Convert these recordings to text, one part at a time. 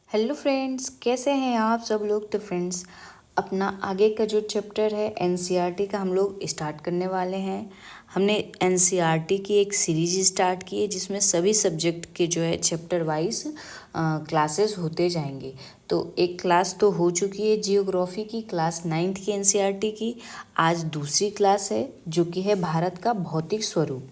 Hello friends, कैसे हैं आप सब लोग। तो फ्रेंड्स, अपना आगे का जो चैप्टर है एनसीईआरटी का हम लोग स्टार्ट करने वाले हैं। हमने एनसीईआरटी की एक सीरीज स्टार्ट की है जिसमें सभी सब्जेक्ट के जो है चैप्टर वाइज क्लासेस होते जाएंगे। तो एक क्लास तो हो चुकी है जियोग्राफी की, क्लास 9th की एनसीईआरटी की। आज दूसरी क्लास है जो कि है भारत का भौतिक स्वरूप।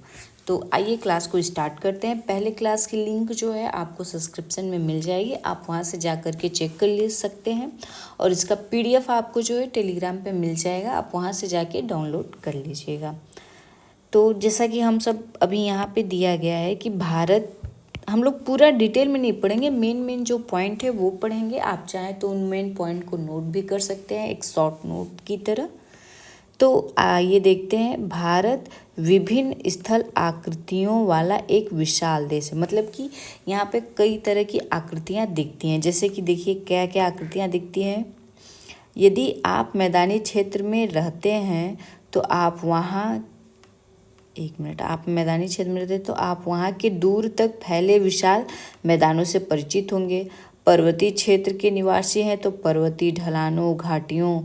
तो आइए क्लास को स्टार्ट करते हैं। पहले क्लास की लिंक जो है आपको सब्सक्रिप्शन में मिल जाएगी, आप वहाँ से जा कर के चेक कर ले सकते हैं। और इसका पीडीएफ आपको जो है टेलीग्राम पे मिल जाएगा, आप वहाँ से जाके डाउनलोड कर लीजिएगा। तो जैसा कि हम सब अभी यहाँ पे दिया गया है कि भारत, हम लोग पूरा डिटेल में नहीं पढ़ेंगे, मेन मेन जो पॉइंट है वो पढ़ेंगे। आप चाहें तो उन मेन पॉइंट को नोट भी कर सकते हैं एक शॉर्ट नोट की तरह। तो आइए देखते हैं। भारत विभिन्न स्थल आकृतियों वाला एक विशाल देश है। मतलब कि यहाँ पे कई तरह की आकृतियाँ दिखती हैं। जैसे कि देखिए क्या क्या आकृतियाँ दिखती हैं। यदि आप मैदानी क्षेत्र में रहते हैं तो आप वहाँ, एक मिनट, आप मैदानी क्षेत्र में रहते हैं तो आप वहाँ के दूर तक फैले विशाल मैदानों से परिचित होंगे। पर्वतीय क्षेत्र के निवासी हैं तो पर्वतीय ढलानों, घाटियों,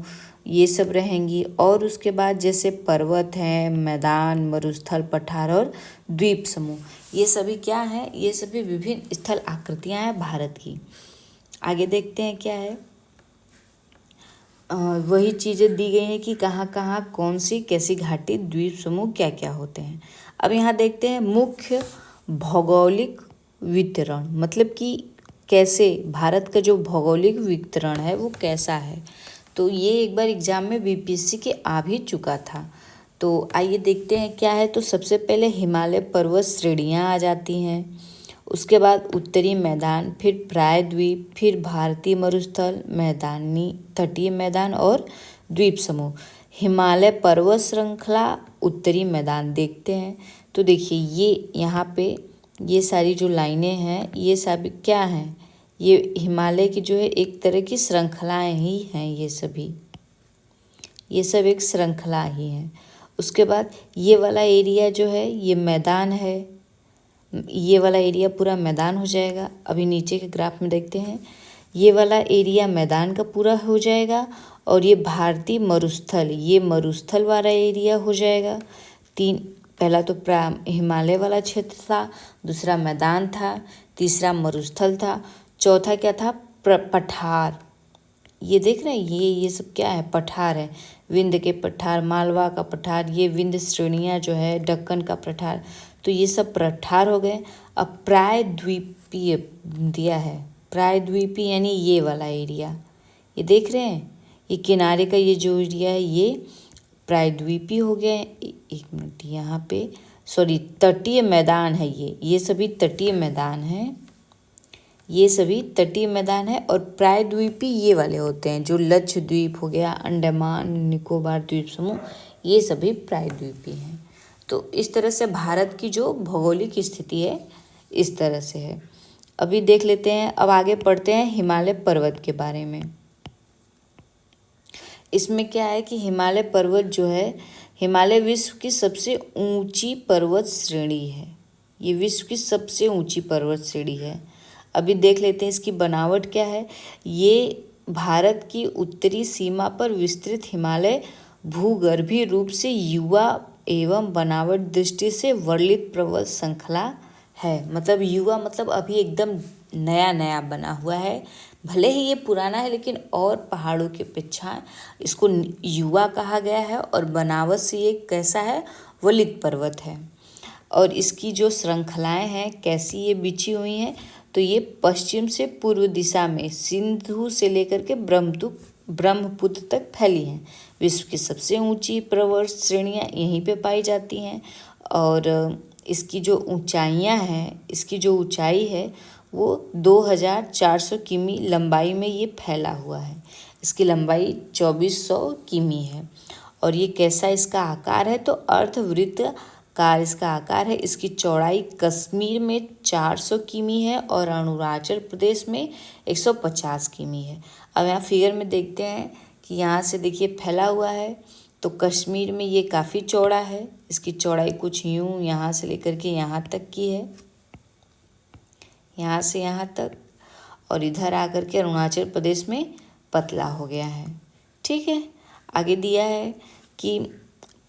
ये सब रहेंगी। और उसके बाद जैसे पर्वत हैं, मैदान, मरुस्थल, पठार और द्वीप समूह, ये सभी क्या है, ये सभी विभिन्न स्थल आकृतियाँ हैं भारत की। आगे देखते हैं क्या है। वही चीज़ें दी गई हैं कि कहाँ कहाँ कौन सी कैसी घाटी, द्वीप समूह क्या क्या होते हैं। अब यहाँ देखते हैं मुख्य भौगोलिक वितरण, मतलब कि कैसे भारत का जो भौगोलिक वितरण है वो कैसा है। तो ये एक बार एग्जाम में बीपीएससी के आ भी चुका था। तो आइए देखते हैं क्या है। तो सबसे पहले हिमालय पर्वत श्रेणियाँ आ जाती हैं, उसके बाद उत्तरी मैदान, फिर प्रायद्वीप, फिर भारतीय मरुस्थल, मैदानी तटीय मैदान और द्वीप समूह। हिमालय पर्वत श्रृंखला, उत्तरी मैदान देखते हैं। तो देखिए ये यहाँ पे ये सारी जो लाइनें हैं ये सभी क्या हैं, ये हिमालय की जो है एक तरह की श्रृंखलाएं ही हैं। ये सब एक श्रृंखला ही है। उसके बाद ये वाला एरिया जो है ये मैदान है, ये वाला एरिया पूरा मैदान हो जाएगा। अभी नीचे के ग्राफ में देखते हैं, ये वाला एरिया मैदान का पूरा हो जाएगा। और ये भारतीय मरुस्थल, ये मरुस्थल वाला एरिया हो जाएगा। पहला तो हिमालय वाला क्षेत्र था, दूसरा मैदान था, तीसरा मरुस्थल था, चौथा क्या था, पठार। ये देख रहे हैं, ये सब क्या है, पठार है। विंध्य के पठार, मालवा का पठार, ये विंध्य श्रेणियाँ जो है, दक्कन का पठार, तो ये सब पठार हो गए। अब प्रायद्वीपीय दिया है, प्रायद्वीपीय यानी ये वाला एरिया, ये देख रहे हैं, ये किनारे का ये जो एरिया है ये प्रायद्वीपीय हो गया। एक मिनट, यहाँ पे सॉरी, तटीय मैदान है ये सभी तटीय मैदान हैं, ये सभी तटीय मैदान है। और प्रायद्वीपीय ये वाले होते हैं जो लक्षद्वीप हो गया, अंडमान निकोबार द्वीप समूह, ये सभी प्रायद्वीपीय हैं। तो इस तरह से भारत की जो भौगोलिक स्थिति है इस तरह से है। अभी देख लेते हैं, अब आगे पढ़ते हैं हिमालय पर्वत के बारे में। इसमें क्या है कि हिमालय पर्वत जो है, हिमालय विश्व की सबसे ऊंची पर्वत श्रेणी है, ये विश्व की सबसे ऊंची पर्वत श्रेणी है। अभी देख लेते हैं इसकी बनावट क्या है। ये भारत की उत्तरी सीमा पर विस्तृत हिमालय भूगर्भीय रूप से युवा एवं बनावट दृष्टि से वर्णित पर्वत श्रृंखला है। मतलब युवा मतलब अभी एकदम नया नया बना हुआ है, भले ही ये पुराना है लेकिन और पहाड़ों की अपेक्षा इसको युवा कहा गया है। और बनावट से ये कैसा है, वलित पर्वत है। और इसकी जो श्रृंखलाएं हैं कैसी ये बिछी हुई हैं, तो ये पश्चिम से पूर्व दिशा में सिंधु से लेकर के ब्रह्मपुत्र तक फैली हैं। विश्व की सबसे ऊंची पर्वत श्रेणियाँ यहीं पे पाई जाती हैं। और इसकी जो ऊंचाइयाँ हैं, इसकी जो ऊंचाई है वो 2400 किमी लंबाई में ये फैला हुआ है। इसकी लंबाई 2400 किमी है। और ये कैसा इसका आकार है, तो अर्धवृत्ताकार इसका आकार है। इसकी चौड़ाई कश्मीर में 400 किमी है और अरुणाचल प्रदेश में 150 किमी है। अब यहाँ फिगर में देखते हैं कि यहाँ से देखिए फैला हुआ है, तो कश्मीर में ये काफ़ी चौड़ा है। इसकी चौड़ाई कुछ यूँ यहाँ से लेकर के यहाँ तक की है, यहाँ से यहाँ तक। और इधर आकर के अरुणाचल प्रदेश में पतला हो गया है। ठीक है, आगे दिया है कि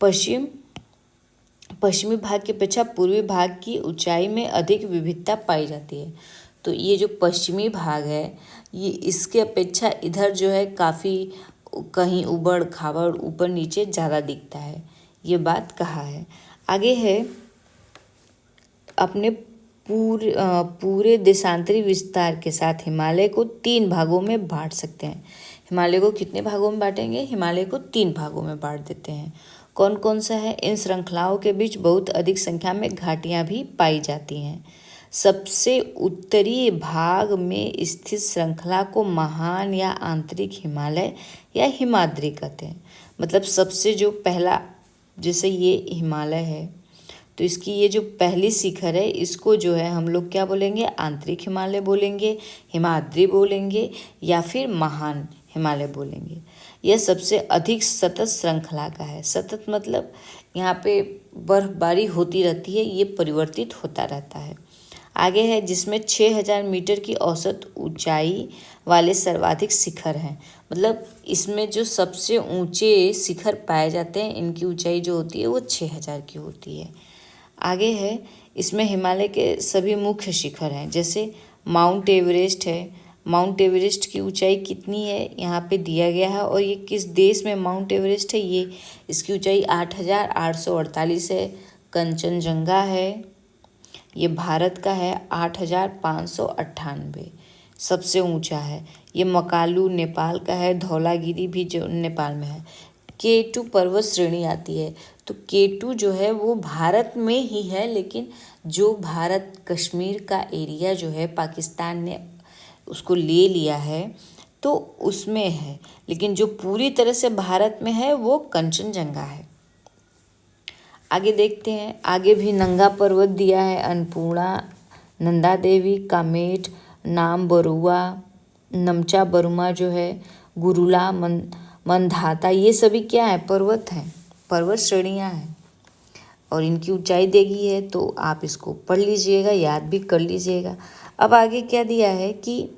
पश्चिमी भाग की अपेक्षा पूर्वी भाग की ऊंचाई में अधिक विविधता पाई जाती है। तो ये जो पश्चिमी भाग है ये इसके अपेक्षा इधर जो है काफ़ी कहीं उबड़ खाबड़ ऊपर नीचे ज़्यादा दिखता है, ये बात कहा है। आगे है अपने पूरे देशांतरी विस्तार के साथ हिमालय को 3 भागों में बांट सकते हैं। हिमालय को कितने भागों में बांटेंगे? हिमालय को 3 भागों में बांट देते हैं। कौन कौन सा है? इन श्रृंखलाओं के बीच बहुत अधिक संख्या में घाटियां भी पाई जाती हैं। सबसे उत्तरी भाग में स्थित श्रृंखला को महान या आंतरिक हिमालय या हिमाद्री कहते हैं। मतलब सबसे जो पहला, जैसे ये हिमालय है तो इसकी ये जो पहली शिखर है इसको जो है हम लोग क्या बोलेंगे? आंतरिक हिमालय बोलेंगे, हिमाद्री बोलेंगे या फिर महान हिमालय बोलेंगे। यह सबसे अधिक सतत श्रृंखला का है। सतत मतलब यहाँ पे बर्फबारी होती रहती है, ये परिवर्तित होता रहता है। आगे है जिसमें 6000 मीटर की औसत ऊंचाई वाले सर्वाधिक शिखर हैं। मतलब इसमें जो सबसे ऊंचे शिखर पाए जाते हैं इनकी ऊंचाई जो होती है वो 6000 की होती है। आगे है इसमें हिमालय के सभी मुख्य शिखर हैं, जैसे माउंट एवरेस्ट है। माउंट एवरेस्ट की ऊंचाई कितनी है यहाँ पे दिया गया है, और ये किस देश में माउंट एवरेस्ट है? ये इसकी ऊंचाई 8848 है। कंचनजंगा है, ये भारत का है, 8598 सबसे ऊंचा है। ये मकालू नेपाल का है, धौलागिरी भी जो नेपाल में है। K2 पर्वत श्रेणी आती है, तो K2 जो है वो भारत में ही है, लेकिन जो भारत कश्मीर का एरिया जो है पाकिस्तान ने उसको ले लिया है तो उसमें है, लेकिन जो पूरी तरह से भारत में है वो कंचनजंगा है। आगे देखते हैं, आगे भी नंगा पर्वत दिया है, अन्नपूर्णा, नंदा देवी, कामेट, नाम बरुआ, नमचा बरुमा जो है, गुरुला, मंधाता, ये सभी क्या है? पर्वत हैं, पर्वत श्रेणियाँ हैं और इनकी ऊंचाई देगी है, तो आप इसको पढ़ लीजिएगा, याद भी कर लीजिएगा। अब आगे क्या दिया है कि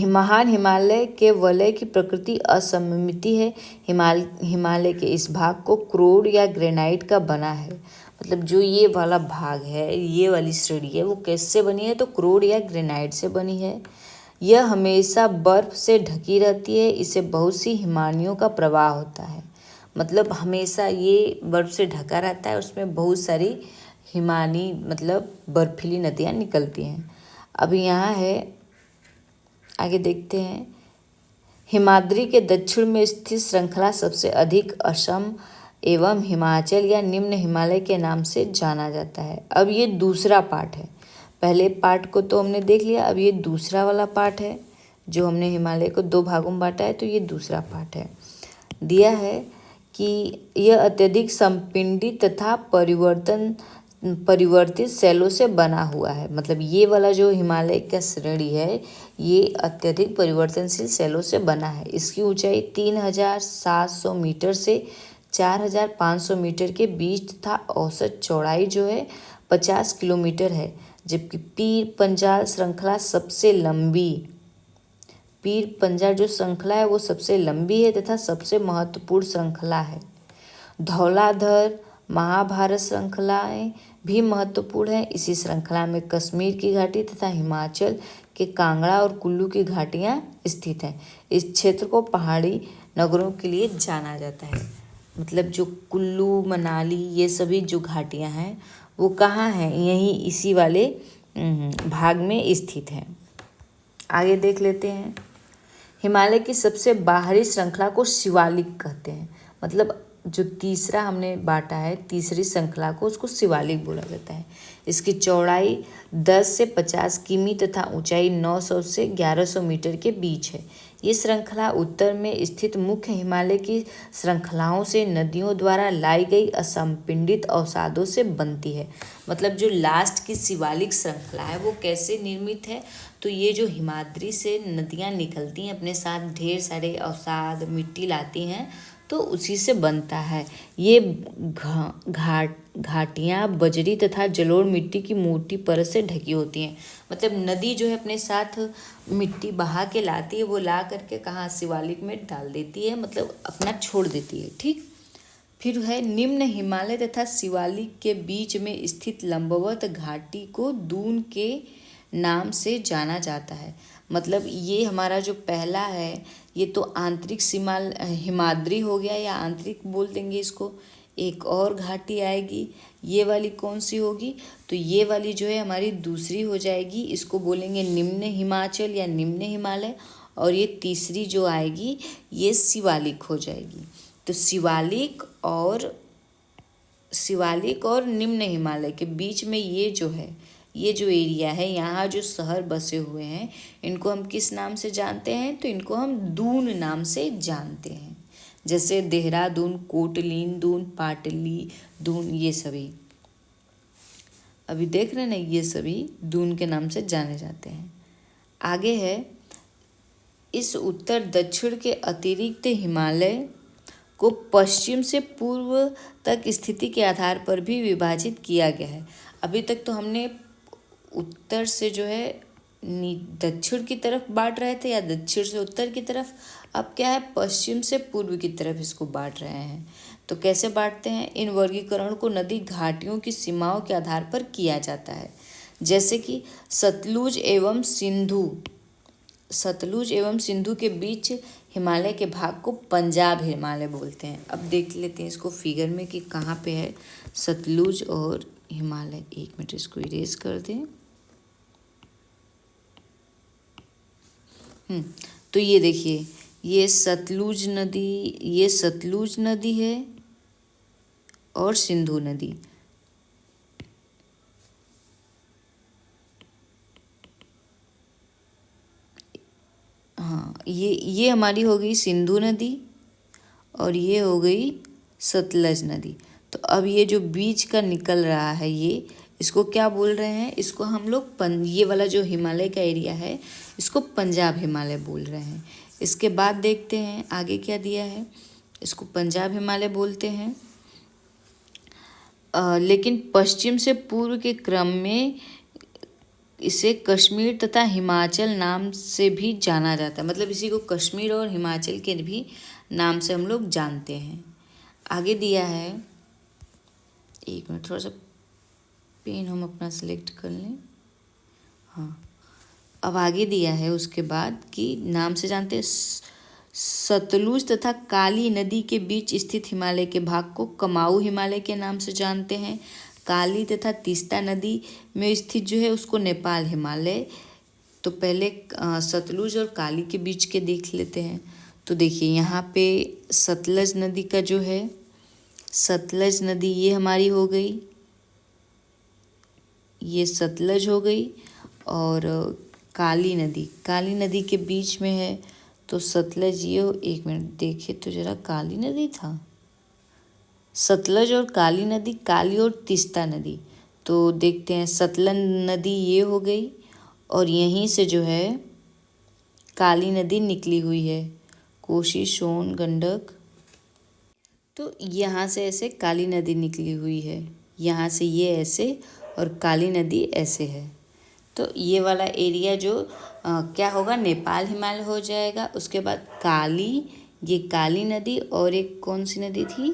महान हिमालय के वलय की प्रकृति असममित है। हिमालय के इस भाग को क्रोड या ग्रेनाइट का बना है। मतलब जो ये वाला भाग है, ये वाली श्रेणी है, वो कैसे बनी है? तो क्रोड या ग्रेनाइट से बनी है। यह हमेशा बर्फ से ढकी रहती है, इसे बहुत सी हिमानियों का प्रवाह होता है। मतलब हमेशा ये बर्फ से ढका रहता है, उसमें बहुत सारी हिमानी मतलब बर्फीली नदियाँ निकलती हैं। अब यहाँ है, आगे देखते हैं, हिमाद्री के दक्षिण में स्थित श्रृंखला सबसे अधिक असम एवं हिमाचल या निम्न हिमालय के नाम से जाना जाता है। अब ये दूसरा पार्ट है, पहले पार्ट को तो हमने देख लिया, अब ये दूसरा वाला पार्ट है जो हमने हिमालय को 2 भागों में बांटा है, तो ये दूसरा पार्ट है। दिया है कि यह अत्यधिक संपिंडित तथा परिवर्तित शैलों से बना हुआ है। मतलब ये वाला जो हिमालय का श्रेणी है ये अत्यधिक परिवर्तनशील शैलों से बना है। इसकी ऊंचाई 3700 मीटर से 4500 मीटर के बीच तथा औसत चौड़ाई जो है 50 किलोमीटर है, जबकि पीर पंजाल श्रृंखला सबसे लंबी, पीर पंजाल जो श्रृंखला है वो सबसे लंबी है तथा सबसे महत्वपूर्ण श्रृंखला है। धौलाधर महाभारत श्रृंखलाएं भी महत्वपूर्ण है। इसी श्रृंखला में कश्मीर की घाटी तथा हिमाचल के कांगड़ा और कुल्लू की घाटियां स्थित हैं। इस क्षेत्र को पहाड़ी नगरों के लिए जाना जाता है। मतलब जो कुल्लू, मनाली, ये सभी जो घाटियां हैं वो कहाँ हैं? यहीं इसी वाले भाग में स्थित हैं। आगे देख लेते हैं, हिमालय की सबसे बाहरी श्रृंखला को शिवालिक कहते हैं। मतलब जो तीसरा हमने बांटा है, तीसरी श्रृंखला को, उसको शिवालिक बोला जाता है। इसकी चौड़ाई 10 से 50 किमी तथा ऊंचाई 900 से 1100 मीटर के बीच है। ये श्रृंखला उत्तर में स्थित मुख्य हिमालय की श्रृंखलाओं से नदियों द्वारा लाई गई असंपिंडित अवसादों से बनती है। मतलब जो लास्ट की शिवालिक श्रृंखला है वो कैसे निर्मित है? तो ये जो हिमाद्री से नदियाँ निकलती हैं अपने साथ ढेर सारे अवसाद, मिट्टी लाती हैं, तो उसी से बनता है। ये घाटियाँ बजरी तथा जलोढ़ मिट्टी की मोटी परत से ढकी होती हैं। मतलब नदी जो है अपने साथ मिट्टी बहा के लाती है, वो ला करके कहाँ शिवालिक में डाल देती है, मतलब अपना छोड़ देती है। ठीक, फिर है निम्न हिमालय तथा शिवालिक के बीच में स्थित लंबवत घाटी को दून के नाम से जाना जाता है। मतलब ये हमारा जो पहला है ये तो आंतरिक हिमाद्री हो गया, या आंतरिक बोल देंगे इसको। एक और घाटी आएगी, ये वाली कौन सी होगी, तो ये वाली जो है हमारी दूसरी हो जाएगी, इसको बोलेंगे निम्न हिमाचल या निम्न हिमालय। और ये तीसरी जो आएगी ये शिवालिक हो जाएगी। तो शिवालिक और निम्न हिमालय के बीच में ये जो है, ये जो एरिया है, यहाँ जो शहर बसे हुए हैं, इनको हम किस नाम से जानते हैं, तो इनको हम दून नाम से जानते हैं। जैसे देहरादून, कोटलीन दून, पाटली दून, ये सभी अभी देख रहे हैं ना, ये सभी दून के नाम से जाने जाते हैं। आगे है, इस उत्तर दक्षिण के अतिरिक्त हिमालय को पश्चिम से पूर्व तक स्थिति के आधार पर भी विभाजित किया गया है। अभी तक तो हमने उत्तर से जो है दक्षिण की तरफ बांट रहे थे, या दक्षिण से उत्तर की तरफ। अब क्या है, पश्चिम से पूर्व की तरफ इसको बांट रहे हैं। तो कैसे बांटते हैं, इन वर्गीकरण को नदी घाटियों की सीमाओं के आधार पर किया जाता है। जैसे कि सतलुज एवं सिंधु के बीच हिमालय के भाग को पंजाब हिमालय बोलते हैं। अब देख लेते हैं इसको फिगर में कि कहाँ पे है सतलुज और हिमालय। एक मिनट इसको इरेज कर दें। तो ये देखिए, ये सतलुज नदी है और सिंधु नदी। हाँ, ये हमारी हो गई सिंधु नदी और ये हो गई सतलज नदी। तो अब ये जो बीच का निकल रहा है, ये इसको क्या बोल रहे हैं, इसको हम लोग ये वाला जो हिमालय का एरिया है इसको पंजाब हिमालय बोल रहे हैं। इसके बाद देखते हैं आगे क्या दिया है, इसको पंजाब हिमालय बोलते हैं। लेकिन पश्चिम से पूर्व के क्रम में इसे कश्मीर तथा हिमाचल नाम से भी जाना जाता है। मतलब इसी को कश्मीर और हिमाचल के भी नाम से हम लोग जानते हैं। आगे दिया है, एक मिनट थोड़ा सा पेन हम अपना सेलेक्ट कर लें। हाँ, अब आगे दिया है उसके बाद कि नाम से जानते हैं, सतलुज तथा काली नदी के बीच स्थित हिमालय के भाग को कमाऊ हिमालय के नाम से जानते हैं। काली तथा तीस्ता नदी में स्थित जो है उसको नेपाल हिमालय। तो पहले सतलुज और काली के बीच के देख लेते हैं। तो देखिए यहाँ पे सतलज नदी का जो है, सतलज नदी ये हमारी हो गई, ये सतलज हो गई। और काली नदी के बीच में है तो सतलज ये हो। एक मिनट देखे तो जरा, काली नदी था, सतलज और काली नदी, काली और तीस्ता नदी। तो देखते हैं, सतलज नदी ये हो गई और यहीं से जो है काली नदी निकली हुई है, कोसी, सोन, गंडक। तो यहाँ से ऐसे काली नदी निकली हुई है, यहाँ से ये ऐसे और काली नदी ऐसे है। तो ये वाला एरिया जो क्या होगा, नेपाल हिमालय हो जाएगा। उसके बाद ये काली नदी और एक कौन सी नदी थी,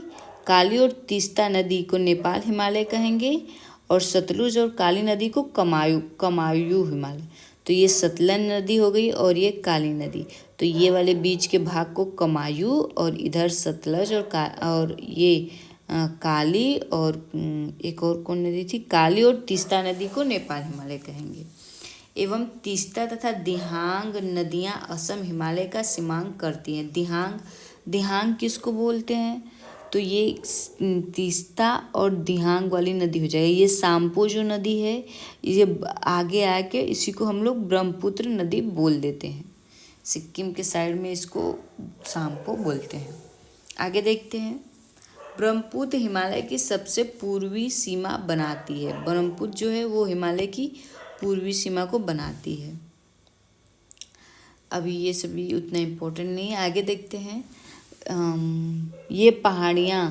काली और तीस्ता नदी को नेपाल हिमालय कहेंगे, और सतलुज और काली नदी को कमायू हिमालय। तो ये सतलज नदी हो गई और ये काली नदी। तो ये वाले बीच के भाग को कमायू, और इधर सतलज और ये काली, और एक और कौन नदी थी, काली और तीस्ता नदी को नेपाल हिमालय कहेंगे। एवं तीस्ता तथा दिहांग नदियां असम हिमालय का सीमांक करती हैं। दिहांग किसको बोलते हैं, तो ये तीस्ता और दिहांग वाली नदी हो जाएगी। ये सांपो जो नदी है, ये आगे आके इसी को हम लोग ब्रह्मपुत्र नदी बोल देते हैं। सिक्किम के साइड में इसको सांपो बोलते हैं। आगे देखते हैं, ब्रह्मपुत्र हिमालय की सबसे पूर्वी सीमा बनाती है। ब्रह्मपुत्र जो है वो हिमालय की पूर्वी सीमा को बनाती है। अभी ये सभी उतना इम्पोर्टेंट नहीं है, आगे देखते हैं। ये पहाड़ियाँ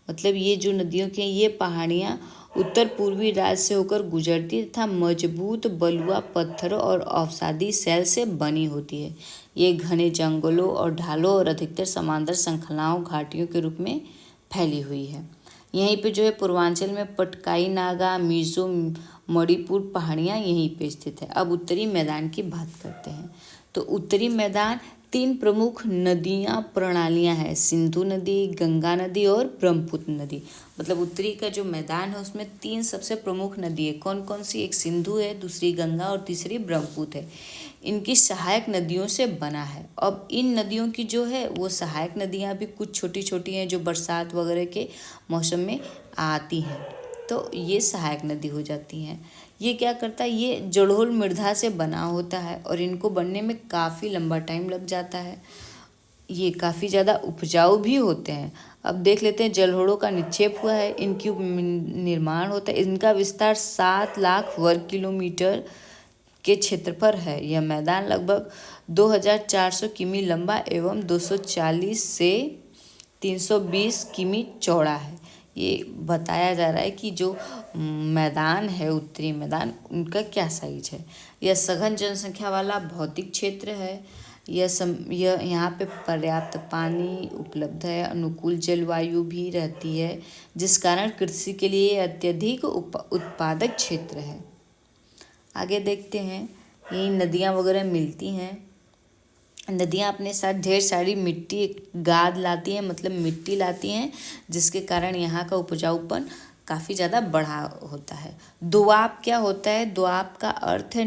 मतलब ये जो नदियों की ये पहाड़ियाँ उत्तर पूर्वी राज्य से होकर गुजरती तथा मजबूत बलुआ पत्थरों और अवसादी शैल से बनी होती है। ये घने जंगलों और ढालों और अधिकतर समांतर श्रृंखलाओं घाटियों के रूप में फैली हुई है। यहीं पे जो है पूर्वांचल में पटकाई नागा मिजो मणिपुर पहाड़ियाँ यहीं पे स्थित है। अब उत्तरी मैदान की बात करते हैं। तो उत्तरी मैदान 3 प्रमुख नदियाँ प्रणालियाँ हैं, सिंधु नदी, गंगा नदी और ब्रह्मपुत्र नदी। मतलब उत्तरी का जो मैदान है उसमें 3 सबसे प्रमुख नदी है। कौन कौन सी? एक सिंधु है, दूसरी गंगा और तीसरी ब्रह्मपुत्र है। इनकी सहायक नदियों से बना है। अब इन नदियों की जो है वो सहायक नदियाँ भी कुछ छोटी छोटी हैं जो बरसात वगैरह के मौसम में आती हैं, तो ये सहायक नदी हो जाती हैं। ये क्या करता है? ये जलोढ़ मृदा से बना होता है और इनको बनने में काफ़ी लंबा टाइम लग जाता है। ये काफ़ी ज़्यादा उपजाऊ भी होते हैं। अब देख लेते हैं जलोढ़ों का निक्षेप हुआ है, इनकी निर्माण होता है। इनका विस्तार 7 लाख वर्ग किलोमीटर के क्षेत्र पर है। यह मैदान लगभग 2400 किमी लंबा एवं 240 से 320 किमी चौड़ा है। ये बताया जा रहा है कि जो मैदान है उत्तरी मैदान उनका क्या साइज है। यह सघन जनसंख्या वाला भौतिक क्षेत्र है। यह यहाँ पे पर्याप्त पानी उपलब्ध है, अनुकूल जलवायु भी रहती है, जिस कारण कृषि के लिए अत्यधिक उत्पादक क्षेत्र है। आगे देखते हैं, ये नदियाँ वगैरह मिलती हैं। नदियाँ अपने साथ ढेर सारी मिट्टी गाद लाती हैं, मतलब मिट्टी लाती हैं, जिसके कारण यहाँ का उपजाऊपन काफ़ी ज़्यादा बढ़ा होता है। दोआब क्या होता है? दोआब का अर्थ है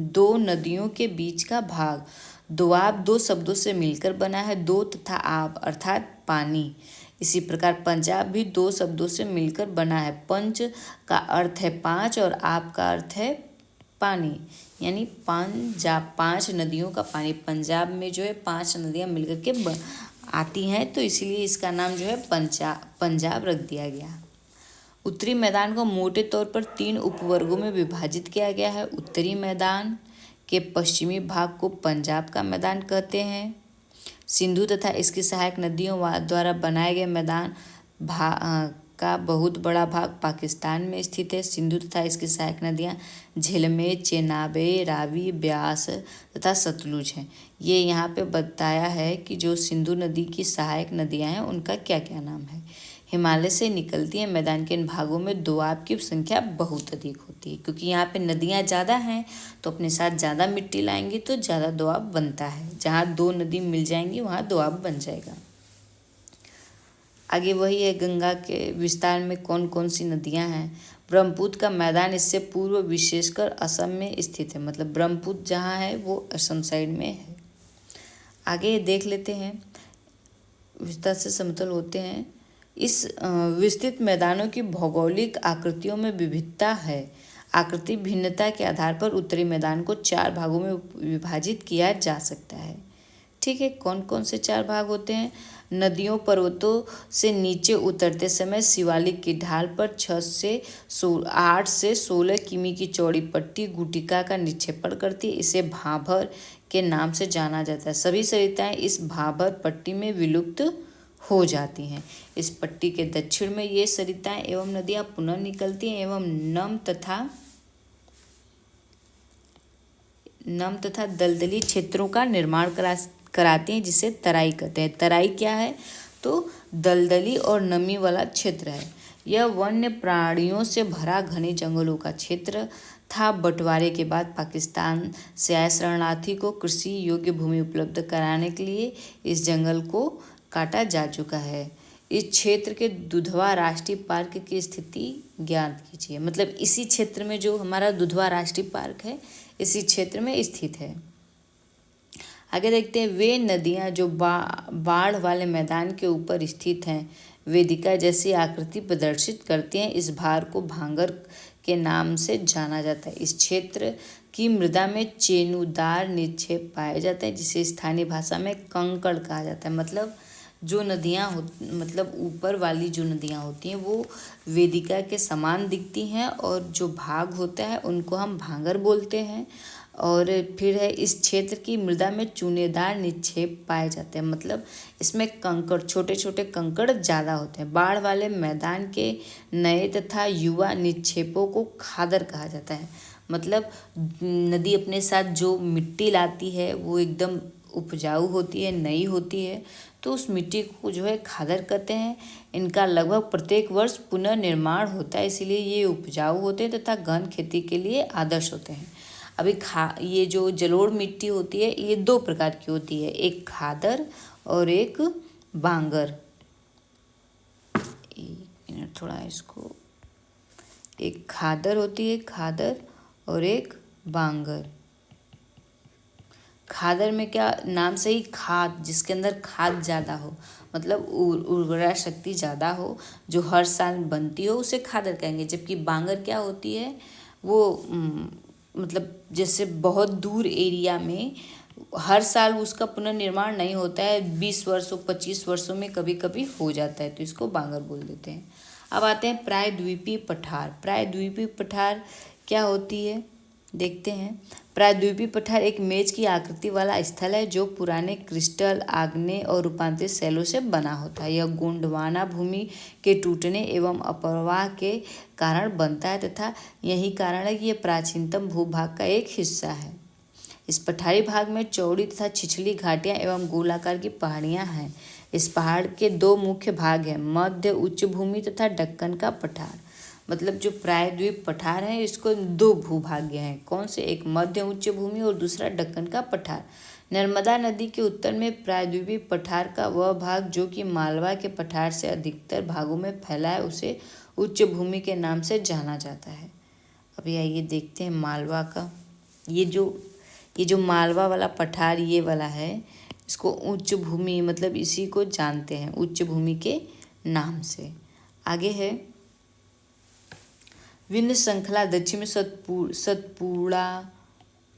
दो नदियों के बीच का भाग। दोआब 2 शब्दों से मिलकर बना है, दो तथा आब अर्थात पानी। इसी प्रकार पंजाब भी 2 शब्दों से मिलकर बना है। पंच का अर्थ है 5 और आब का अर्थ है पानी, यानी पंजाब 5 नदियों का पानी। पंजाब में जो है 5 नदियाँ मिलकर के आती हैं, तो इसीलिए इसका नाम जो है पंजाब रख दिया गया। उत्तरी मैदान को मोटे तौर पर 3 उपवर्गों में विभाजित किया गया है। उत्तरी मैदान के पश्चिमी भाग को पंजाब का मैदान कहते हैं। सिंधु तथा इसकी सहायक नदियों द्वारा बनाए गए मैदान का बहुत बड़ा भाग पाकिस्तान में स्थित है। सिंधु तथा इसकी सहायक नदियाँ झेलमे, चेनाबे, रावी, ब्यास तथा सतलुज हैं। ये यहाँ पे बताया है कि जो सिंधु नदी की सहायक नदियाँ हैं उनका क्या क्या नाम है। हिमालय से निकलती है। मैदान के इन भागों में दोआब की संख्या बहुत अधिक होती है, क्योंकि यहाँ पे नदियाँ ज़्यादा हैं तो अपने साथ ज़्यादा मिट्टी लाएंगी तो ज़्यादा दोआब बनता है। जहाँ 2 नदी मिल जाएंगी वहाँ दोआब बन जाएगा। आगे वही है, गंगा के विस्तार में कौन कौन सी नदियाँ हैं। ब्रह्मपुत्र का मैदान इससे पूर्व विशेषकर असम में स्थित है, मतलब ब्रह्मपुत्र जहाँ है वो असम साइड में है। आगे देख लेते हैं, विस्तार से समतल होते हैं। इस विस्तृत मैदानों की भौगोलिक आकृतियों में विविधता है। आकृति भिन्नता के आधार पर उत्तरी मैदान को 4 भागों में विभाजित किया जा सकता है। ठीक है, कौन कौन से 4 भाग होते हैं? नदियों पर्वतों से नीचे उतरते समय शिवालिक की ढाल पर 8 से 16 किमी की चौड़ी पट्टी गुटिका का निक्षेपण करती है। इसे भाभर के नाम से जाना जाता है। सभी सरिताएं इस भाभर पट्टी में विलुप्त हो जाती हैं। इस पट्टी के दक्षिण में ये सरिताएं एवं नदियां पुनः निकलती हैं एवं नम तथा दलदली क्षेत्रों का निर्माण कराते हैं, जिसे तराई कहते हैं। तराई क्या है? तो दलदली और नमी वाला क्षेत्र है। यह वन्य प्राणियों से भरा घने जंगलों का क्षेत्र था। बंटवारे के बाद पाकिस्तान से आए शरणार्थी को कृषि योग्य भूमि उपलब्ध कराने के लिए इस जंगल को काटा जा चुका है। इस क्षेत्र के दुधवा राष्ट्रीय पार्क की स्थिति ज्ञात कीजिए। मतलब इसी क्षेत्र में जो हमारा दुधवा राष्ट्रीय पार्क है इसी क्षेत्र में स्थित है। आगे देखते हैं, वे नदियाँ जो बाढ़ वाले मैदान के ऊपर स्थित हैं वेदिका जैसी आकृति प्रदर्शित करती हैं। इस भार को भांगर के नाम से जाना जाता है। इस क्षेत्र की मृदा में चेनुदार निक्षेप पाए जाते हैं, जिसे स्थानीय भाषा में कंकड़ कहा जाता है। मतलब जो नदियाँ मतलब ऊपर वाली जो नदियाँ होती हैं वो वेदिका के समान दिखती हैं और जो भाग होता है उनको हम भांगर बोलते हैं। और फिर है इस क्षेत्र की मृदा में चूनेदार निक्षेप पाए जाते हैं, मतलब इसमें कंकड़, छोटे छोटे कंकड़ ज़्यादा होते हैं। बाढ़ वाले मैदान के नए तथा युवा निक्षेपों को खादर कहा जाता है। मतलब नदी अपने साथ जो मिट्टी लाती है वो एकदम उपजाऊ होती है, नई होती है, तो उस मिट्टी को जो है खादर कहते हैं। इनका लगभग प्रत्येक वर्ष पुनर्निर्माण होता है, इसीलिए ये उपजाऊ होते हैं तथा गहन खेती के लिए आदर्श होते हैं। अभी ये जो जलोढ़ मिट्टी होती है ये दो प्रकार की होती है, एक खादर और एक बांगर। एक मिनट, थोड़ा इसको, एक खादर होती है, खादर, और एक बांगर। खादर में क्या, नाम से ही खाद, जिसके अंदर खाद ज़्यादा हो, मतलब उर्वरा शक्ति ज़्यादा हो, जो हर साल बनती हो, उसे खादर कहेंगे। जबकि बांगर क्या होती है, वो मतलब जैसे बहुत दूर एरिया में हर साल उसका पुनर्निर्माण नहीं होता है, 20 वर्षों 25 वर्षों में कभी कभी हो जाता है, तो इसको बांगर बोल देते हैं। अब आते हैं प्रायद्वीपीय पठार। प्रायद्वीपीय पठार क्या होती है, देखते हैं। प्रायद्वीपीय पठार एक मेज की आकृति वाला स्थल है जो पुराने क्रिस्टल, आग्नेय और रूपांतरित शैलों से बना होता है। यह गोंडवाना भूमि के टूटने एवं अप्रवाह के कारण बनता है तथा यही कारण है कि यह प्राचीनतम भूभाग का एक हिस्सा है। इस पठारी भाग में चौड़ी तथा छिछली घाटियां एवं गोलाकार की पहाड़ियां हैं। इस पहाड़ के दो मुख्य भाग हैं, मध्य उच्च भूमि तथा दक्कन का पठार। मतलब जो प्रायद्वीप पठार है इसको दो भूभाग्य हैं, कौन से, एक मध्य उच्च भूमि और दूसरा दक्कन का पठार। नर्मदा नदी के उत्तर में प्रायद्वीपीय पठार का वह भाग जो कि मालवा के पठार से अधिकतर भागों में फैला है उसे उच्च भूमि के नाम से जाना जाता है। अभी आइए देखते हैं मालवा का। ये जो मालवा वाला पठार ये वाला है, इसको उच्च भूमि, मतलब इसी को जानते हैं उच्च भूमि के नाम से। आगे है विंध्य श्रृंखला दक्षिण में सतपुड़ा,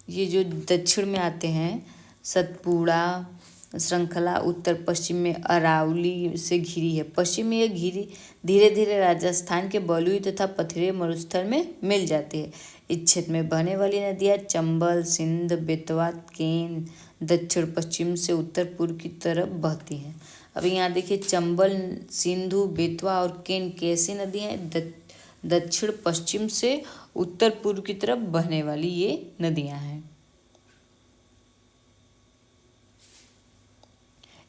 ये जो दक्षिण में आते हैं, सतपुड़ा श्रृंखला उत्तर पश्चिम में अरावली से घिरी है। पश्चिम में यह घिरी धीरे धीरे राजस्थान के बलुई तथा पथरीले मरुस्थल में मिल जाती है। इस क्षेत्र में बहने वाली नदियाँ चंबल, सिंध, बेतवा, केन दक्षिण पश्चिम से उत्तर पूर्व की तरफ बहती हैं। अभी यहाँ देखिए, चंबल, सिंधु, बेतवा और केन कैसी नदी हैं, दक्षिण पश्चिम से उत्तर पूर्व की तरफ बहने वाली ये नदियां हैं।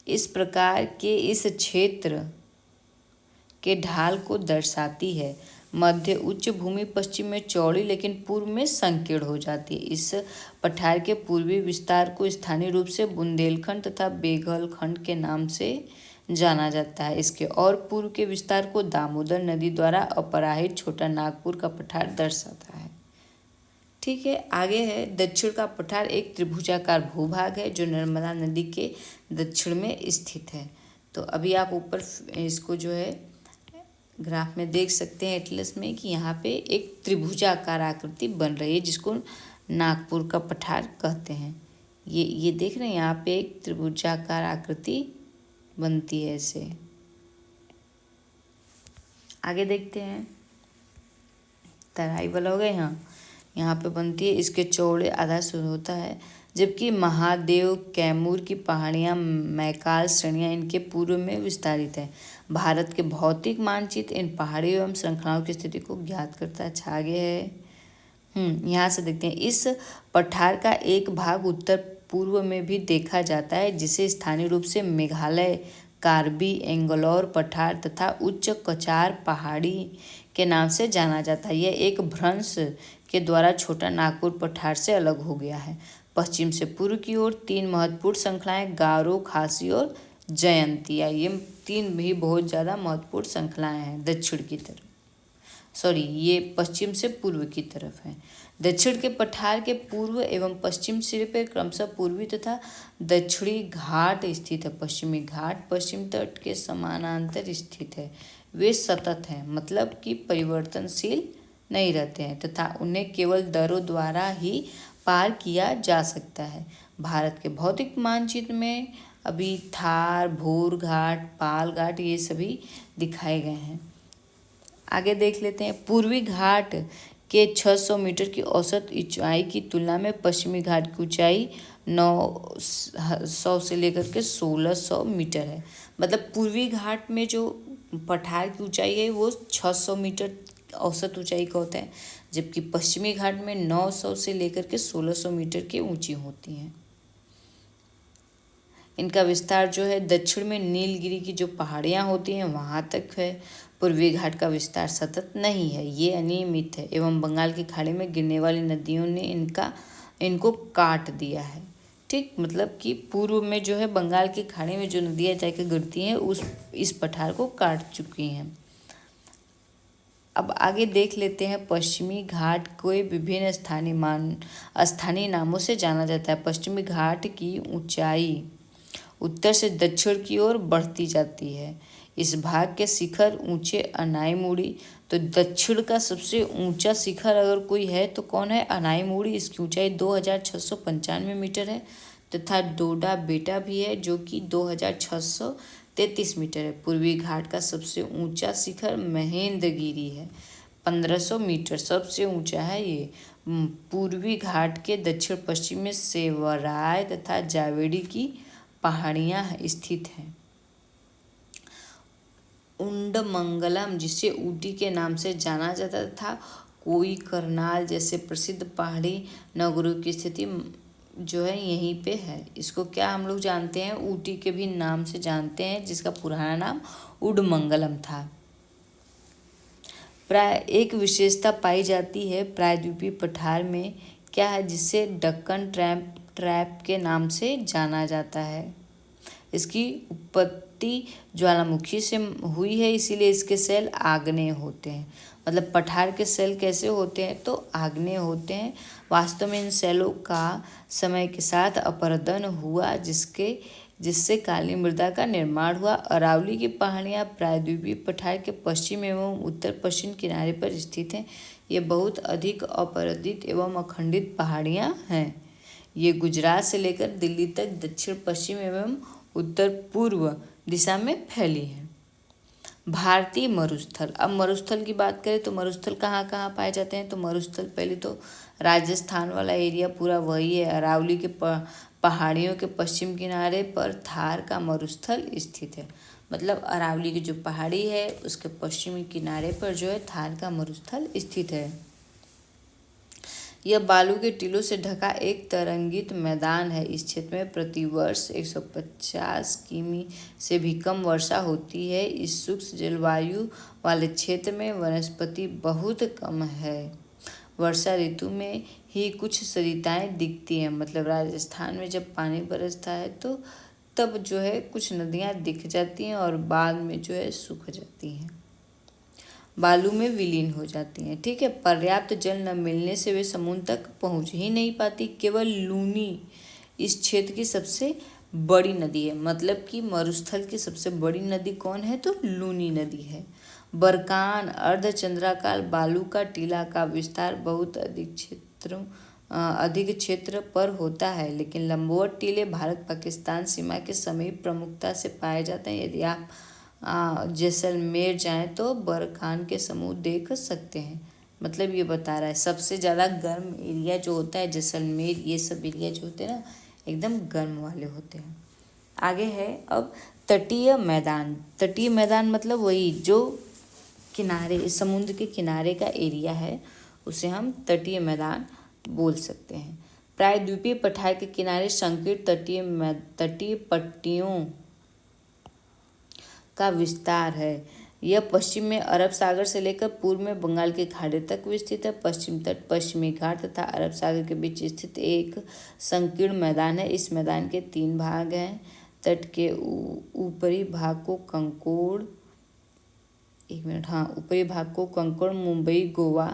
इस प्रकार के इस क्षेत्र के ढाल को दर्शाती है। मध्य उच्च भूमि पश्चिम में चौड़ी लेकिन पूर्व में संकीर्ण हो जाती है। इस पठार के पूर्वी विस्तार को स्थानीय रूप से बुंदेलखंड तथा बेघलखंड के नाम से जाना जाता है। इसके और पूर्व के विस्तार को दामोदर नदी द्वारा अपराहित छोटा नागपुर का पठार दर्शाता है। ठीक है, आगे है दक्षिण का पठार एक त्रिभुजाकार भूभाग है जो नर्मदा नदी के दक्षिण में स्थित है। तो अभी आप ऊपर इसको जो है ग्राफ में देख सकते हैं एटलस में कि यहाँ पे एक त्रिभुजाकार आकृति बन रही है जिसको नागपुर का पठार कहते हैं। ये देख रहे हैं, यहाँ पे एक त्रिभुजाकार आकृति बनती है ऐसे। आगे देखते हैं, तराई वाला हो गया, यहाँ पे बनती है, इसके चौड़े आधा शुरू होता है, जबकि महादेव, कैमूर की पहाड़ियाँ, मैकाल श्रेणियाँ इनके पूर्व में विस्तारित है। भारत के भौतिक मानचित्र इन पहाड़ियों एवं श्रृंखलाओं की स्थिति को ज्ञात करता है। अच्छा आगे है, यहाँ से देखते हैं, इस पठार का एक भाग उत्तर पूर्व में भी देखा जाता है जिसे स्थानीय रूप से मेघालय कार्बी एंगलोर पठार तथा उच्च कचार पहाड़ी के नाम से जाना जाता है। यह एक भ्रंश के द्वारा छोटा नागपुर पठार से अलग हो गया है। पश्चिम से पूर्व की ओर तीन महत्वपूर्ण श्रृंखलाएं गारो, खासी और जयंतिया, ये तीन भी बहुत ज़्यादा महत्वपूर्ण श्रृंखलाएं हैं दक्षिण की तरफ, सॉरी ये पश्चिम से पूर्व की तरफ है। दक्षिण के पठार के पूर्व एवं पश्चिम सिरे पर क्रमशः पूर्वी तथा दक्षिणी घाट स्थित है। पश्चिमी घाट पश्चिम तट के समानांतर स्थित है। वे सतत हैं, मतलब कि परिवर्तनशील नहीं रहते हैं तथा उन्हें केवल दरों द्वारा ही पार किया जा सकता है। भारत के भौतिक मानचित्र में अभी थार, भोर घाट, पाल घाट ये सभी दिखाए गए हैं। आगे देख लेते हैं, पूर्वी घाट के 600 मीटर की औसत ऊंचाई की तुलना में पश्चिमी घाट की ऊंचाई 900 से लेकर के 1600 मीटर है। मतलब पूर्वी घाट में जो पठार की ऊंचाई है वो 600 मीटर औसत ऊंचाई का होता है, जबकि पश्चिमी घाट में 900 से लेकर के 1600 मीटर की ऊंची होती हैं। इनका विस्तार जो है दक्षिण में नीलगिरी की जो पहाड़ियाँ होती हैं वहाँ तक है। पूर्वी घाट का विस्तार सतत नहीं है, ये अनियमित है एवं बंगाल की खाड़ी में गिरने वाली नदियों ने इनको काट दिया है। ठीक, मतलब कि पूर्व में जो है बंगाल की खाड़ी में जो नदियाँ जाकर गिरती हैं इस पठार को काट चुकी हैं। अब आगे देख लेते हैं। पश्चिमी घाट को विभिन्न स्थानीय नामों से जाना जाता है। पश्चिमी घाट की ऊंचाई उत्तर से दक्षिण की ओर बढ़ती जाती है। इस भाग के शिखर ऊंचे अनाईमुड़ी। तो दक्षिण का सबसे ऊंचा शिखर अगर कोई है तो कौन है? अनाईमुड़ी। इसकी ऊंचाई 2695 मीटर है तथा डोडा बेटा भी है जो कि 2633 मीटर है। पूर्वी घाट का सबसे ऊंचा शिखर महेंद्रगिरी है, 1500 मीटर सबसे ऊंचा है ये। पूर्वी घाट के दक्षिण पश्चिम में सेवराय तथा जावेरी की पहाड़ियाँ स्थित हैं। उंडमंगलम, जिसे ऊटी के नाम से जाना जाता था, कोई करनाल जैसे प्रसिद्ध पहाड़ी नगरों की स्थिति जो है यहीं पे है। इसको क्या हम लोग जानते हैं? ऊटी के भी नाम से जानते हैं, जिसका पुराना नाम उडमंगलम था। प्राय एक विशेषता पाई जाती है प्रायद्वीपीय पठार में, क्या है? जिसे डक्कन ट्रैप के नाम से जाना जाता है। इसकी उत्पत्ति ज्वालामुखी से हुई है, इसीलिए इसके सेल आग्नेय होते हैं। मतलब पठार के सेल कैसे होते हैं? तो आग्नेय होते हैं। वास्तव में इन सेलों का समय के साथ अपरदन हुआ, जिससे काली मृदा का निर्माण हुआ। अरावली की पहाड़ियाँ प्रायद्वीपीय पठार के पश्चिम एवं उत्तर पश्चिम किनारे पर स्थित हैं। ये बहुत अधिक अपरदित एवं अखंडित पहाड़ियाँ हैं। ये गुजरात से लेकर दिल्ली तक दक्षिण पश्चिम एवं उत्तर पूर्व दिशा में फैली है। भारतीय मरुस्थल। अब मरुस्थल की बात करें तो मरुस्थल कहाँ कहाँ पाए जाते हैं? तो मरुस्थल पहले तो राजस्थान वाला एरिया पूरा वही है। अरावली के पहाड़ियों के पश्चिम किनारे पर थार का मरुस्थल स्थित है। मतलब अरावली की जो पहाड़ी है उसके पश्चिमी किनारे पर जो है थार का मरुस्थल स्थित है। यह बालू के टीलों से ढका एक तरंगित मैदान है। इस क्षेत्र में प्रतिवर्ष 150 किमी से भी कम वर्षा होती है। इस शुष्क जलवायु वाले क्षेत्र में वनस्पति बहुत कम है। वर्षा ऋतु में ही कुछ सरिताएं दिखती हैं। मतलब राजस्थान में जब पानी बरसता है तो तब जो है कुछ नदियाँ दिख जाती हैं और बाद में जो है सूख जाती हैं, बालू में विलीन हो जाती हैं। ठीक है, पर्याप्त जल न मिलने से वे समुद्र तक पहुंच ही नहीं पाती। केवल लूनी इस क्षेत्र की सबसे बड़ी नदी है। मतलब कि मरुस्थल की सबसे बड़ी नदी कौन है? तो लूनी नदी है। बरकान अर्धचंद्राकार बालू का टीला का विस्तार बहुत अधिक क्षेत्र पर होता है, लेकिन लंबवत टीले भारत पाकिस्तान सीमा के समीप प्रमुखता से पाए जाते हैं। यदि आप जैसलमेर जाएं तो बरकान के समूह देख सकते हैं। मतलब ये बता रहा है सबसे ज़्यादा गर्म एरिया जो होता है जैसलमेर, ये सब एरिया जो होते हैं ना एकदम गर्म वाले होते हैं। आगे है अब तटीय मैदान। तटीय मैदान मतलब वही जो किनारे, समुद्र के किनारे का एरिया है, उसे हम तटीय मैदान बोल सकते हैं। प्रायद्वीपीय पठार के किनारे संकीर्ण तटीय पट्टियों का विस्तार है। यह पश्चिम में अरब सागर से लेकर पूर्व में बंगाल की खाड़ी तक विस्तृत है। पश्चिम तट, पश्चिमी घाट तथा अरब सागर के बीच स्थित एक संकीर्ण मैदान है। इस मैदान के 3 भाग हैं। तट के ऊपरी भाग को कंकोड़ मुंबई गोवा,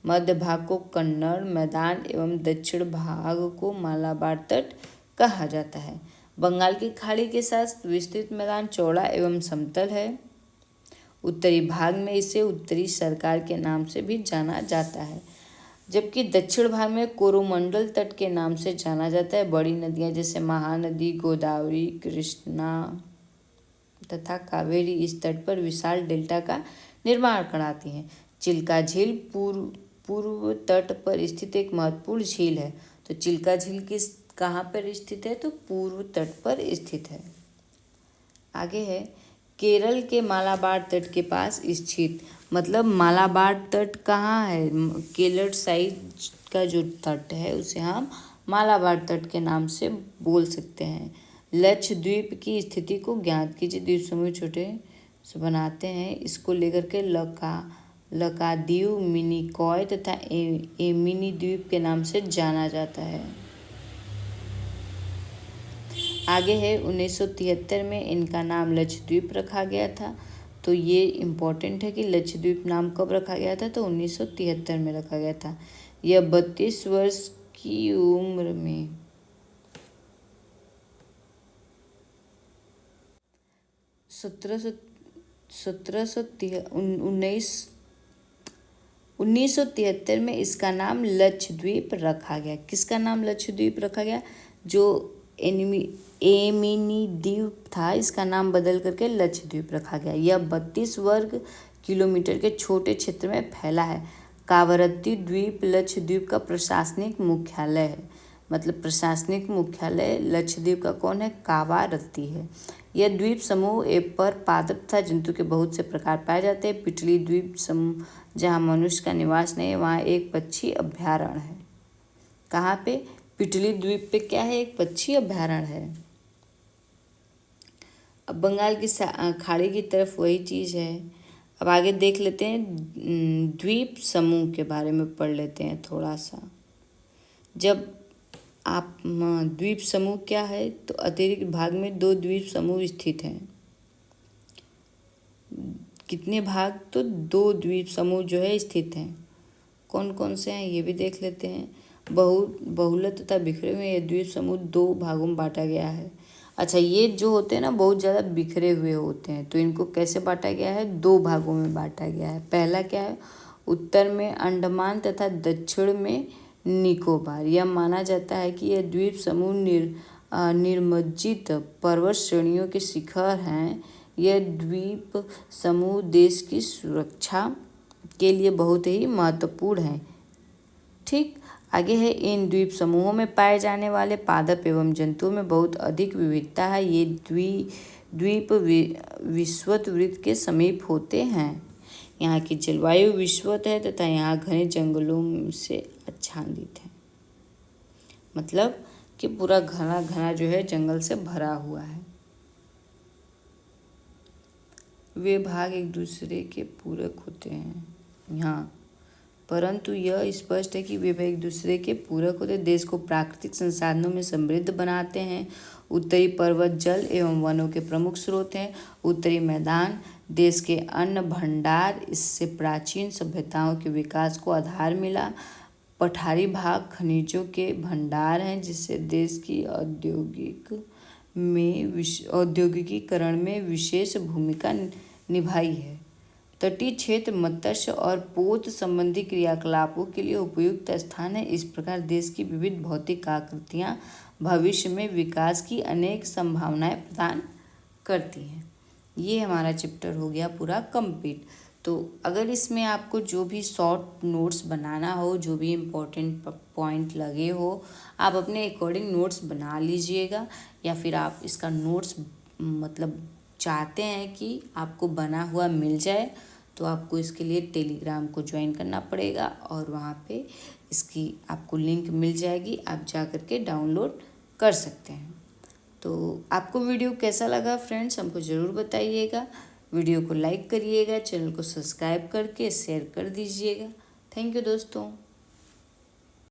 मध्य भाग को कन्नड़ मैदान एवं दक्षिण भाग को मालाबार तट कहा जाता है। बंगाल की खाड़ी के साथ विस्तृत मैदान चौड़ा एवं समतल है। उत्तरी भाग में इसे उत्तरी सरकार के नाम से भी जाना जाता है, जबकि दक्षिण भाग में कोरोमंडल तट के नाम से जाना जाता है। बड़ी नदियां जैसे महानदी, गोदावरी, कृष्णा तथा कावेरी इस तट पर विशाल डेल्टा का निर्माण कराती हैं। चिल्का झील पूर्व तट पर स्थित एक महत्वपूर्ण झील है। तो चिल्का झील कहाँ पर स्थित है? तो पूर्व तट पर स्थित है। आगे है केरल के मालाबार तट के पास स्थित, मतलब मालाबार तट कहाँ है? केरल साइड का जो तट है उसे हम मालाबार तट के नाम से बोल सकते हैं। लक्षद्वीप की स्थिति को ज्ञात कीजिए। द्वीप समूह छोटे से बनाते हैं, इसको लेकर के लकादीव, मिनिकॉय तथा एमिनी द्वीप के नाम से जाना जाता है। आगे है 1973 में इनका नाम लक्षद्वीप रखा गया था। तो ये इम्पोर्टेंट है कि लक्षद्वीप नाम कब रखा गया था? तो 1973 में रखा गया था। यह 32 वर्ष की उम्र में 1973 में इसका नाम लक्षद्वीप रखा गया। किसका नाम लक्षद्वीप रखा गया? जो एमिनी द्वीप था इसका नाम बदल करके लक्षद्वीप रखा गया। यह 32 वर्ग किलोमीटर के छोटे क्षेत्र में फैला है। कावरत्ती द्वीप लक्षद्वीप का प्रशासनिक मुख्यालय है। मतलब प्रशासनिक मुख्यालय लक्षद्वीप का कौन है? कावारत्ती है। यह द्वीप समूह पर पादप तथा जंतु के बहुत से प्रकार पाए जाते हैं। पिटली द्वीप समूह जहाँ मनुष्य का निवास नहीं है वहाँ एक पक्षी अभ्यारण्य है। कहाँ पे? पिटली द्वीप पे क्या है? एक पक्षी अभ्यारण्य है। अब बंगाल की खाड़ी की तरफ वही चीज़ है। अब आगे देख लेते हैं, द्वीप समूह के बारे में पढ़ लेते हैं थोड़ा सा। जब आप द्वीप समूह क्या है? तो अतिरिक्त भाग में 2 द्वीप समूह स्थित हैं। कितने भाग? तो 2 द्वीप समूह जो है स्थित हैं। कौन कौन से हैं ये भी देख लेते हैं। बहुलक तथा बिखरे हुए ये द्वीप समूह 2 भागों में बांटा गया है। अच्छा, ये जो होते हैं ना बहुत ज़्यादा बिखरे हुए होते हैं, तो इनको कैसे बांटा गया है? 2 भागों में बांटा गया है। पहला क्या है? उत्तर में अंडमान तथा दक्षिण में निकोबार। यह माना जाता है कि यह द्वीप समूह निर्मज्जित पर्वत श्रेणियों के शिखर हैं। यह द्वीप समूह देश की सुरक्षा के लिए बहुत ही महत्वपूर्ण है। ठीक, आगे है इन द्वीप समूहों में पाए जाने वाले पादप एवं जंतुओं में बहुत अधिक विविधता है। ये द्वीप विषुवत वृत्त के समीप होते हैं। यहाँ की जलवायु विषुवत है तथा यहाँ घने जंगलों से आच्छादित है। मतलब कि पूरा घना घना जो है जंगल से भरा हुआ है। वे भाग एक दूसरे के पूरक होते हैं यहाँ, परंतु यह स्पष्ट है कि वे एक दूसरे के पूरक होते देश को प्राकृतिक संसाधनों में समृद्ध बनाते हैं। उत्तरी पर्वत जल एवं वनों के प्रमुख स्रोत हैं। उत्तरी मैदान देश के अन्न भंडार, इससे प्राचीन सभ्यताओं के विकास को आधार मिला। पठारी भाग खनिजों के भंडार हैं, जिससे देश की औद्योगिकीकरण में विशेष भूमिका निभाई है। तटीय क्षेत्र मत्स्य और पोत संबंधी क्रियाकलापों के लिए उपयुक्त स्थान है। इस प्रकार देश की विविध भौतिक आकृतियाँ भविष्य में विकास की अनेक संभावनाएं प्रदान करती हैं। ये हमारा चैप्टर हो गया पूरा कंप्लीट। तो अगर इसमें आपको जो भी शॉर्ट नोट्स बनाना हो, जो भी इम्पोर्टेंट पॉइंट लगे हो, आप अपने अकॉर्डिंग नोट्स बना लीजिएगा, या फिर आप इसका नोट्स मतलब चाहते हैं कि आपको बना हुआ मिल जाए, तो आपको इसके लिए टेलीग्राम को ज्वाइन करना पड़ेगा और वहाँ पे इसकी आपको लिंक मिल जाएगी, आप जा कर के डाउनलोड कर सकते हैं। तो आपको वीडियो कैसा लगा फ्रेंड्स, हमको ज़रूर बताइएगा। वीडियो को लाइक करिएगा, चैनल को सब्सक्राइब करके शेयर कर दीजिएगा। थैंक यू दोस्तों।